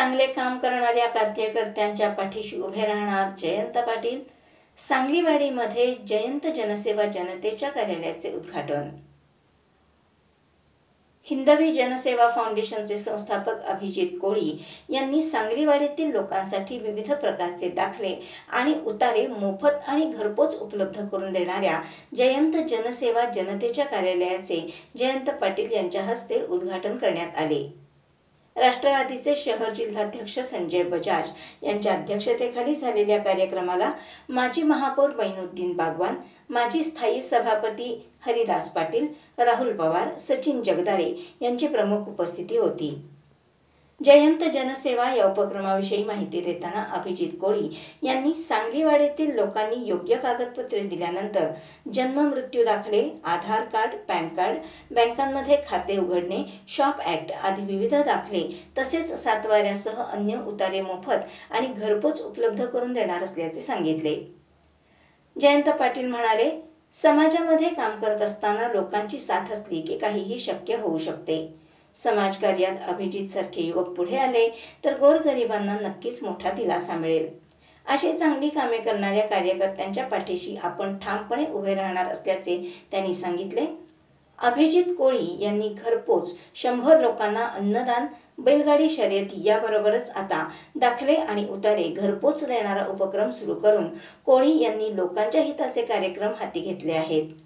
चांगले काम करणाऱ्या कार्यकर्त्यांच्या पाठीशी उभे राहणार जयंत पाटील। सांगलीवाडीमध्ये जयंत जनसेवा जनतेच्या कार्यालयाचे उद्घाटन। हिंदवी जनसेवा फाउंडेशनचे संस्थापक अभिजित कोळी यांनी सांगलीवाडीतील लोकांसाठी विविध प्रकारचे दाखले आणि उतारे मोफत आणि घरपोच उपलब्ध करून देणाऱ्या जयंत जनसेवा जनतेच्या कार्यालयाचे जयंत पाटील यांच्या हस्ते उद्घाटन करण्यात आले। राष्ट्रवादीचे शहर जिल्हाध्यक्ष संजय बजाज यांच्या अध्यक्षतेखाली झालेल्या कार्यक्रमाला माजी महापौर बैनुद्दीन बागवान, माजी स्थायी सभापती हरिदास पाटील, राहुल पवार, सचिन जगदाळे यांची प्रमुख उपस्थिती होती। जयंत जनसेवा या उपक्रमाविषयी माहिती देताना अभिजित कोळी यांनी सांगलीवाडीतील लोकांनी योग्य कागदपत्रे दिल्यानंतर जन्म मृत्यू दाखले, आधार कार्ड, पॅन कार्ड, बँकांमध्ये खाते उघडणे, शॉप ॲक्ट आदी विविध दाखले तसेच सातवाऱ्यासह अन्य उतारे मोफत आणि घरपोच उपलब्ध करून देणार असल्याचे सांगितले। जयंत पाटील म्हणाले, समाजामध्ये काम करत असताना लोकांची साथ असली की काहीही शक्य होऊ शकते। समाजकार्यात अभिजित सारखे युवक पुढे आले तर गोरगरिबांना नक्कीच मोठा दिलासा मिळेल। अशी चांगली कामे करणाऱ्या कार्यकर्त्यांच्या पाठीशी आपण ठामपणे उभे राहणार असल्याचे त्यांनी सांगितले। अभिजित कोळी यांनी घरपोच 100 लोकांना अन्नदान, बैलगाडी शर्यती याबरोबरच आता दाखले आणि उतारे घरपोच देणारा उपक्रम सुरू करून कोळी यांनी लोकांच्या हिताचे कार्यक्रम हाती घेतले आहेत।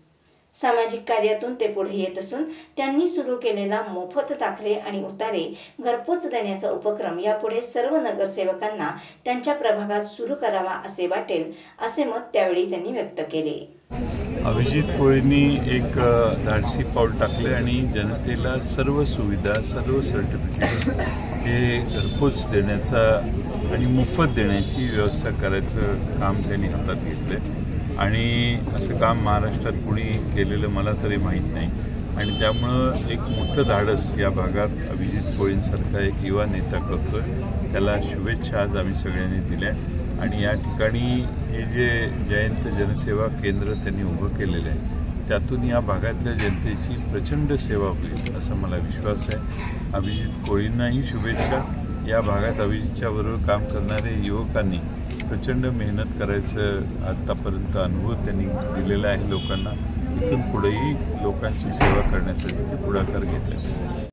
सामाजिक कार्यातून ते पुढे येत असून त्यांनी सुरू केलेला मोफत दाखले आणि उतारे घरपोच देण्याचा उपक्रम यापुढे सर्व नगरसेवकांना त्यांच्या प्रभागात सुरू करावा असे वाटेल, असे मत त्यावेळी त्यांनी व्यक्त केले। अभिजित कोळींनी एक धाडसी पाऊल टाकले आणि जनतेला सर्व सुविधा, सर्व सर्टिफिकेट हे घरपोच देण्याचा आणि मोफत देण्याची व्यवस्था करायचं काम त्यांनी हातात घेतले आणि असं काम महाराष्ट्रात कोणी केलेलं मला तरी माहीत नाही आणि त्यामुळं एक मोठं धाडस या भागात अभिजित कोळींसारखा एक युवा नेता करतोय। त्याला शुभेच्छा आज आम्ही सगळ्यांनी दिल्या आणि या ठिकाणी हे जे जयंत जनसेवा केंद्र त्यांनी उभं केलेलं आहे त्यातून या भागातल्या जनतेची प्रचंड सेवा होईल असा मला विश्वास आहे। अभिजित कोळींनाही शुभेच्छा। या भागात अभिजितच्या बरोबर काम करणारे युवकांनी प्रचंड मेहनत करायचं आतापर्यंत अनुभव त्यांनी दिलेला आहे लोकांना। इथून पुढेही लोकांची सेवा करण्यासाठी ते पुढाकार घेत आहेत।